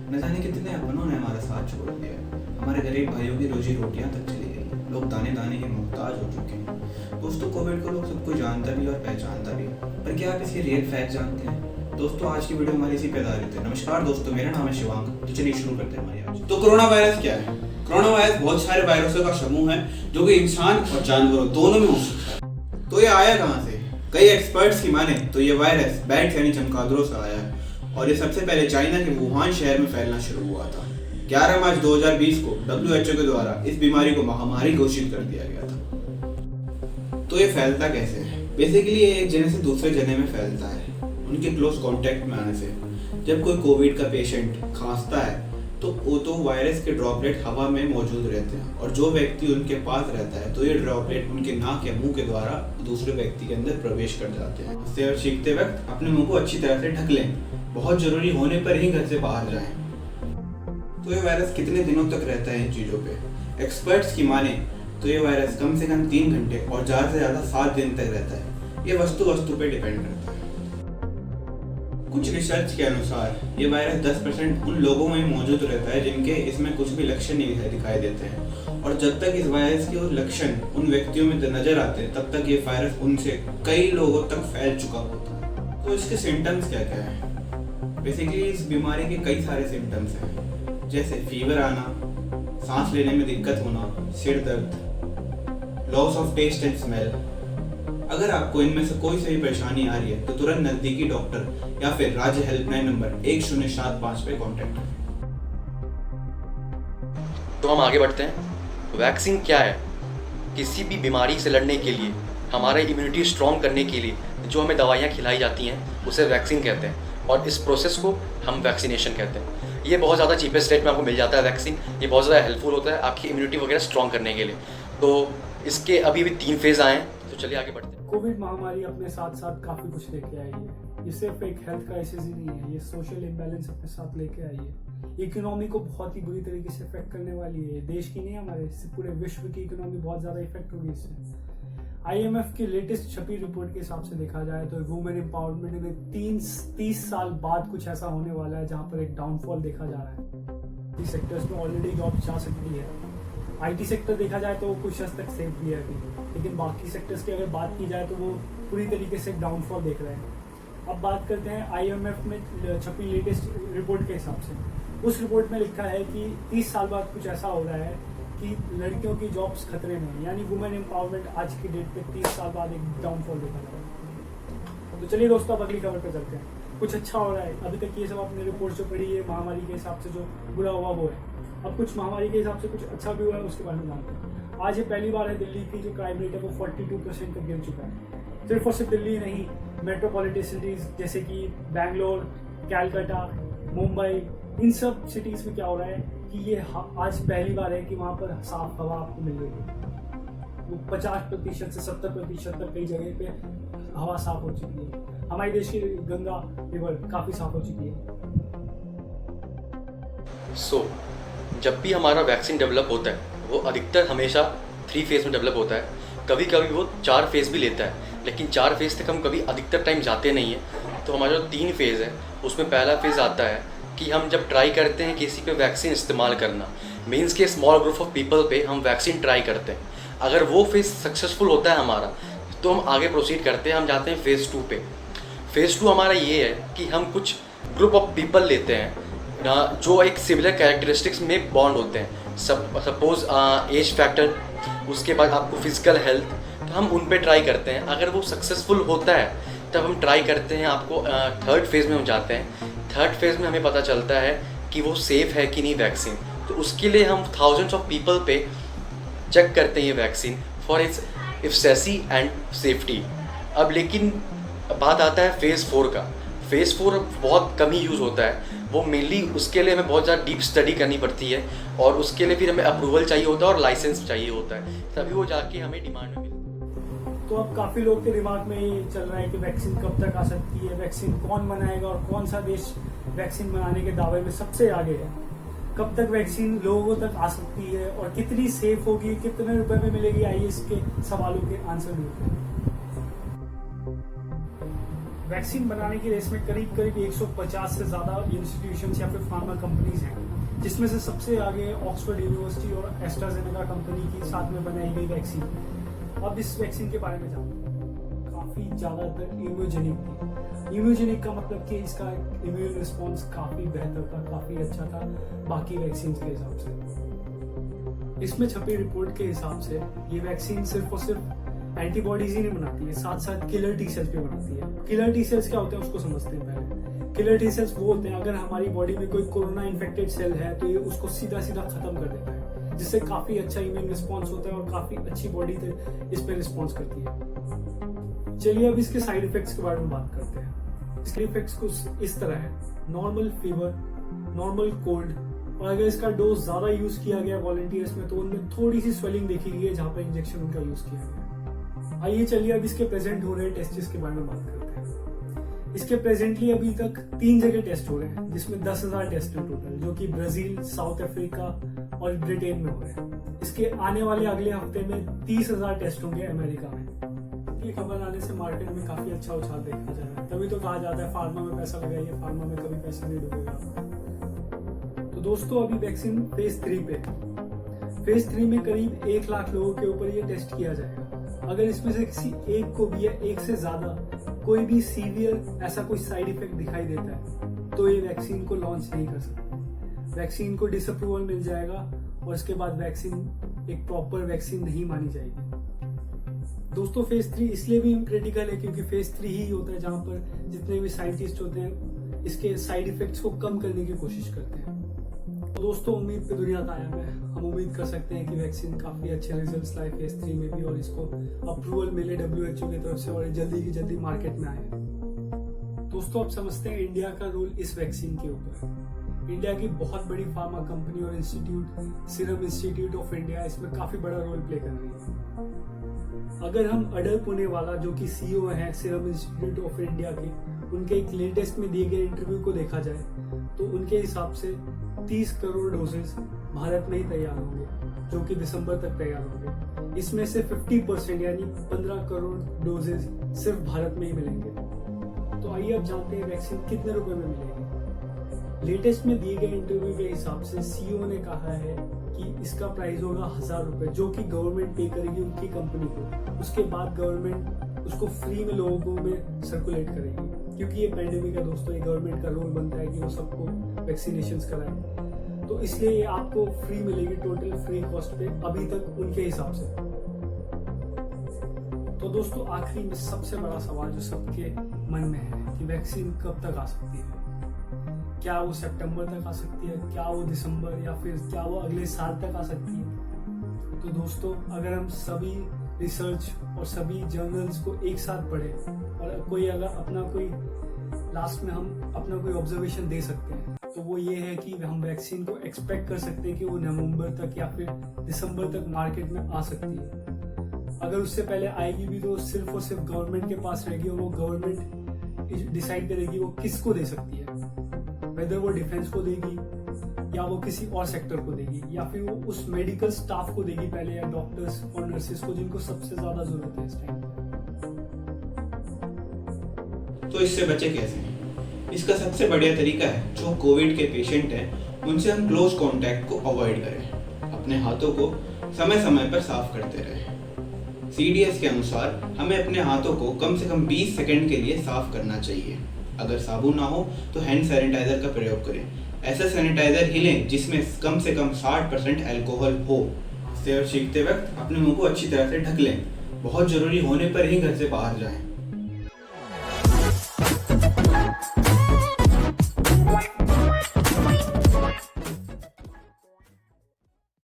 न जाने कितने अपनों ने हमारा साथ छोड़ दिया। हमारे गरीब भाइयों की रोजी रोटियां तक चली गई। लोग दाने दाने के मोहताज हो चुके हैं। दोस्तों, कोविड को लोग सबको जानता भी और पहचानता भी, पर क्या आप इसके रियल फैक्ट जानते हैं? दोस्तों, आज की वीडियो हमारी इसी पे आधारित है। नमस्कार दोस्तों, मेरा नाम है शिवांग। तो चलिए शुरू करते हैं हमारी आज। तो कोरोना वायरस क्या है? कोरोना वायरस बहुत सारे वायरसों का समूह है जो कि इंसान और जानवरों दोनों में हो सकता है। तो ये आया कहाँ से? कई एक्सपर्ट्स की माने तो ये वायरस बैट्स यानी चमगादड़ों से आया है और ये सबसे पहले चाइना के वुहान शहर में फैलना शुरू हुआ था। 11 मार्च 2020 को WHO के द्वारा इस बीमारी को महामारी घोषित कर दिया गया था। तो ये फैलता कैसे है? बेसिकली ये एक जने से दूसरे जने में फैलता है, उनके क्लोज कांटेक्ट में आने से। जब कोई कोविड का पेशेंट खांसता है तो वायरस के ड्रॉपलेट हवा में मौजूद रहते हैं और जो व्यक्ति उनके पास रहता है तो ये ड्रॉपलेट उनके नाक या मुंह के द्वारा दूसरे व्यक्ति के अंदर प्रवेश कर जाते हैं। इससे छींकते वक्त अपने मुंह को अच्छी तरह से ढक लें। बहुत जरूरी होने पर ही घर से बाहर जाएं। तो ये वायरस कितने दिनों तक रहता है इन चीज़ों पे? एक्सपर्ट्स की माने तो ये वायरस कम से कम 3 घंटे और ज़्यादा से ज़्यादा 7 दिन तक रहता है। ये वस्तु पे डिपेंड करता है। कुछ रिसर्च के अनुसार ये वायरस 10% उन लोगों में मौजूद रहता है जिनके इसमें कुछ भी लक्षण नहीं दिखाई देते हैं, और जब तक इस वायरस के लक्षण उन व्यक्तियों में नजर आते हैं तब तक ये वायरस उनसे कई लोगों तक फैल चुका होता है। तो इसके सिम्टम्स क्या क्या है? बेसिकली इस बीमारी के कई सारे सिम्टम्स हैं, जैसे फीवर आना, सांस लेने में दिक्कत होना, सिर दर्द, loss of taste and smell. अगर आपको इनमें से कोई सी भी परेशानी आ रही है तो तुरंत नजदीकी डॉक्टर या फिर राज्य हेल्पलाइन नंबर 1075 पे कांटेक्ट करें। तो हम आगे बढ़ते हैं। वैक्सीन क्या है? किसी भी बीमारी से लड़ने के लिए, हमारे इम्यूनिटी स्ट्रॉन्ग करने के लिए जो हमें दवाइयाँ खिलाई जाती हैं उसे वैक्सीन कहते हैं, और इस प्रोसेस को हम वैक्सीनेशन कहते हैं। ये बहुत ज़्यादा चीपेस्ट रेट में आपको मिल जाता है वैक्सीन। ये बहुत ज़्यादा हेल्पफुल होता है आपकी इम्यूनिटी वगैरह स्ट्रॉन्ग करने के लिए। तो इसके अभी भी 3 फेज़ आए हैं, तो चलिए आगे बढ़ते हैं। कोविड महामारी अपने साथ साथ काफ़ी कुछ लेके आई है। ये सिर्फ एक हेल्थ क्राइसिस ही नहीं है, ये सोशल इम्बैलेंस अपने साथ लेके आई है। इकोनॉमी को बहुत ही बुरी तरीके से इफेक्ट करने वाली है। देश की नहीं, हमारे पूरे विश्व की इकोनॉमी बहुत ज़्यादा इफेक्ट होगी इससे। IMF की लेटेस्ट छपी रिपोर्ट के हिसाब से देखा जाए तो वुमेन एम्पावरमेंट में 30 साल बाद कुछ ऐसा होने वाला है जहाँ पर एक डाउनफॉल देखा जा रहा है। इस सेक्टर्स में ऑलरेडी जॉब जा सकती है। IT सेक्टर देखा जाए तो वो कुछ हद तक सेफ भी है अभी, लेकिन बाकी सेक्टर्स की अगर बात की जाए तो वो पूरी तरीके से डाउनफॉल देख रहे हैं। अब बात करते हैं IMF में छपी लेटेस्ट रिपोर्ट के हिसाब से। उस रिपोर्ट में लिखा है कि 30 साल बाद कुछ ऐसा हो रहा है कि लड़कियों की जॉब्स खतरे में है, यानी वुमेन एम्पावरमेंट आज की डेट पे 30 साल बाद एक डाउनफॉल देखा जा रहा है। तो चलिए दोस्तों, अब अगली खबर पर चलते हैं। कुछ अच्छा हो रहा है। अभी तक ये सब आपने रिपोर्ट जो पढ़ी है महामारी के हिसाब से जो बुरा हुआ वो है। अब कुछ महामारी के हिसाब से कुछ अच्छा भी हुआ है, उसके बारे में जानते हैं। आज ये पहली बार है दिल्ली की जो क्राइम रेट है वो 42% तक गिर चुका है। सिर्फ और सिर्फ दिल्ली नहीं, मेट्रोपॉलिटन सिटीज जैसे कि बैंगलोर, कैलकाटा, मुंबई, इन सब सिटीज में क्या हो रहा है कि ये आज पहली बार है कि वहाँ पर साफ हवा आपको मिल रही है। वो 50% से 70% तक कई जगह पे हवा साफ हो चुकी है। हमारे देश की गंगा रिवर काफ़ी साफ हो चुकी है। जब भी हमारा वैक्सीन डेवलप होता है वो अधिकतर हमेशा 3 फेज़ में डेवलप होता है। कभी कभी वो 4 फेज़ भी लेता है, लेकिन 4 फेज़ तक हम कभी अधिकतर टाइम जाते नहीं हैं। तो हमारा जो 3 फेज़ है उसमें पहला फेज़ आता है कि हम जब ट्राई करते हैं किसी पे वैक्सीन इस्तेमाल करना, मीन्स के स्मॉल ग्रुप ऑफ पीपल पे हम वैक्सीन ट्राई करते हैं। अगर वो फेज़ सक्सेसफुल होता है हमारा तो हम आगे प्रोसीड करते हैं, हम जाते हैं फेज़ 2 पे। फेज़ 2 हमारा ये है कि हम कुछ ग्रुप ऑफ पीपल लेते हैं जो एक सिमिलर कैरेक्टरिस्टिक्स में बॉन्ड होते हैं। सपोज एज फैक्टर, उसके बाद आपको फिजिकल हेल्थ, तो हम उन पे ट्राई करते हैं। अगर वो सक्सेसफुल होता है तब हम ट्राई करते हैं, आपको 3rd फेज़ में हम जाते हैं। 3rd फेज़ में हमें पता चलता है कि वो सेफ़ है कि नहीं वैक्सीन, तो उसके लिए हम थाउजेंड्स ऑफ पीपल पे चेक करते हैं ये vaccine for its efficiency and safety. अब लेकिन बात आता है फेज़ 4 का। फेज़ 4 बहुत कम ही यूज़ होता है। वो मेनली उसके लिए हमें बहुत ज़्यादा डीप स्टडी करनी पड़ती है और उसके लिए फिर हमें अप्रूवल चाहिए होता है और लाइसेंस चाहिए होता है, तभी वो जाके हमें डिमांड में मिलता है। तो अब काफ़ी लोग के दिमाग में ये चल रहा है कि वैक्सीन कब तक आ सकती है, वैक्सीन कौन बनाएगा और कौन सा देश वैक्सीन बनाने के दावे में सबसे आगे है। कब तक वैक्सीन लोगों तक आ सकती है और कितनी सेफ होगी, कितने रुपए में मिलेगी, आइए इसके सवालों के आंसर मिलते हैं। वैक्सीन बनाने की रेस में करीब करीब 150 से ज़्यादा इंस्टीट्यूशंस या फिर फार्मा कंपनीज हैं, जिसमें से सबसे आगे ऑक्सफोर्ड यूनिवर्सिटी और एस्ट्राजेनेका कंपनी की साथ में बनाई गई वैक्सीन। अब इस वैक्सीन के बारे में जानते, काफ़ी ज़्यादातर इम्यूजेनिक थी। इम्यूजेनिक का मतलब कि इसका इम्यून रिस्पॉन्स काफ़ी बेहतर था, काफ़ी अच्छा था बाकी वैक्सीन के हिसाब से। इसमें छपी रिपोर्ट के हिसाब से ये वैक्सीन सिर्फ और सिर्फ एंटीबॉडीज ही नहीं बनाती है, साथ साथ किलर टी सेल्स भी बनाती है। किलर टी सेल्स क्या होते हैं उसको समझते हैं पहले। किलर टी सेल्स वो होते हैं, अगर हमारी बॉडी में कोई कोरोना इन्फेक्टेड सेल है तो ये उसको सीधा सीधा खत्म कर देता है, जिससे काफी अच्छा इम्यून रिस्पॉन्स होता है और काफी अच्छी बॉडी इस पर रिस्पॉन्स करती है। चलिए अब इसके साइड इफेक्ट्स के बारे में बात करते हैं। इसके इफेक्ट्स कुछ इस तरह है: नॉर्मल फीवर, नॉर्मल कोल्ड, और अगर इसका डोज ज्यादा यूज किया गया वॉलंटियर्स में तो उनमें थोड़ी सी स्वेलिंग देखी गई है जहां पर इंजेक्शन उनका यूज किया गया। आइए चलिए अब इसके प्रेजेंट हो रहे टेस्ट्स के बारे में बात करते हैं। इसके प्रेजेंटली अभी तक 3 जगह टेस्ट हो रहे हैं, जिसमें 10,000 टेस्ट हैं टोटल, जो कि ब्राजील, साउथ अफ्रीका और ब्रिटेन में हो रहे हैं। इसके आने वाले अगले हफ्ते में 30,000 टेस्ट होंगे अमेरिका में। ये खबर आने से मार्केट में काफी अच्छा उछाल देखा जा रहा है। तभी तो कहा जाता है फार्मा में पैसा लगाइए, फार्मा में कभी पैसा नहीं डूबेगा। तो दोस्तों अभी वैक्सीन फेज 3 पे, फेज 3 में करीब 1 लाख लोगों के ऊपर ये टेस्ट किया जाएगा। अगर इसमें से किसी एक को भी या एक से ज्यादा कोई भी सीवियर ऐसा कोई साइड इफेक्ट दिखाई देता है तो ये वैक्सीन को लॉन्च नहीं कर सकते, वैक्सीन को डिसअप्रूवल मिल जाएगा और इसके बाद वैक्सीन एक प्रॉपर वैक्सीन नहीं मानी जाएगी। दोस्तों फेज 3 इसलिए भी क्रिटिकल है क्योंकि फेज 3 ही होता है जहां पर जितने भी साइंटिस्ट होते हैं इसके साइड इफेक्ट्स को कम करने की कोशिश करते हैं। तो दोस्तों उम्मीद पे दुनिया कायम है। हम उम्मीद कर सकते हैं कि वैक्सीन काफी अच्छे रिजल्ट्स लाए फेज 3 में भी और इसको अप्रूवल मिले WHO की तरफ से और जल्दी की जल्दी मार्केट में आए। दोस्तों अब समझते हैं इंडिया का रोल इस वैक्सीन के ऊपर। इंडिया की बहुत बड़ी फार्मा कंपनी और institute serum institute of India इसमें काफी बड़ा रोल प्ले कर रही है। अगर हम अडर पुणेवाला जो कि CEO है सीरम इंस्टीट्यूट ऑफ इंडिया के, उनके एक लेटेस्ट में दिए गए इंटरव्यू को देखा जाए तो उनके हिसाब से 30 करोड़ डोजेस भारत में ही तैयार होंगे, जो कि दिसंबर तक तैयार होंगे। इसमें से 50% यानी 15 करोड़ डोजेस सिर्फ भारत में ही मिलेंगे। तो आइए अब जानते हैं वैक्सीन कितने रुपए में मिलेगी। लेटेस्ट में दिए गए इंटरव्यू के हिसाब से CEO ने कहा है कि इसका प्राइस होगा 1000 रुपए, जो कि गवर्नमेंट पे करेगी उनकी कंपनी को। उसके बाद गवर्नमेंट उसको फ्री में लोगों में सर्कुलेट करेगी, क्योंकि ये पैंडेमिक है दोस्तों, ये गवर्नमेंट का रोल बनता है कि वो सबको वैक्सीनेशंस कराए, तो इसलिए ये आपको फ्री मिलेगी, टोटल फ्री कॉस्ट पे अभी तक उनके हिसाब से। तो दोस्तों आखिरी में सबसे बड़ा सवाल जो सबके मन में है कि वैक्सीन कब तक आ सकती है। क्या वो सितंबर तक आ सकती है, क्या वो दिसंबर, या फिर क्या वो अगले साल तक आ सकती है। तो दोस्तों अगर हम सभी रिसर्च और सभी जर्नल्स को एक साथ पढ़ें और कोई अगर अपना कोई लास्ट में हम अपना कोई ऑब्जर्वेशन दे सकते हैं तो वो ये है कि हम वैक्सीन को एक्सपेक्ट कर सकते हैं कि वो नवंबर तक या फिर दिसंबर तक मार्केट में आ सकती है। अगर उससे पहले आएगी भी तो सिर्फ और सिर्फ गवर्नमेंट के पास रहेगी और वो गवर्नमेंट डिसाइड करेगी वो किसको दे सकती है, वेदर वो डिफेंस को देगी या वो किसी और सेक्टर को देगी या फिर वो उस मेडिकल स्टाफ को देगी पहले, या डॉक्टर्स और नर्सेस को जिनको सबसे ज्यादा जरूरत है इस टाइम। तो इससे बचे कैसे? इसका सबसे बढ़िया तरीका है जो कोविड के पेशेंट हैं उनसे हम क्लोज कांटेक्ट को अवॉइड करें, अपने हाथों को समय समय पर साफ करते रहें। CDS के अनुसार हमें अपने हाथों को कम से कम 20 सेकंड के लिए साफ करना चाहिए। अगर साबुन ना हो तो हैंड सैनिटाइजर का प्रयोग करें। ऐसा सैनिटाइजर ही लें जिसमें कम से कम 60% अल्कोहल हो। हंसते और छींकते वक्त अपने मुंह को अच्छी तरह से ढक लें। बहुत जरूरी होने पर ही घर से बाहर जाएं।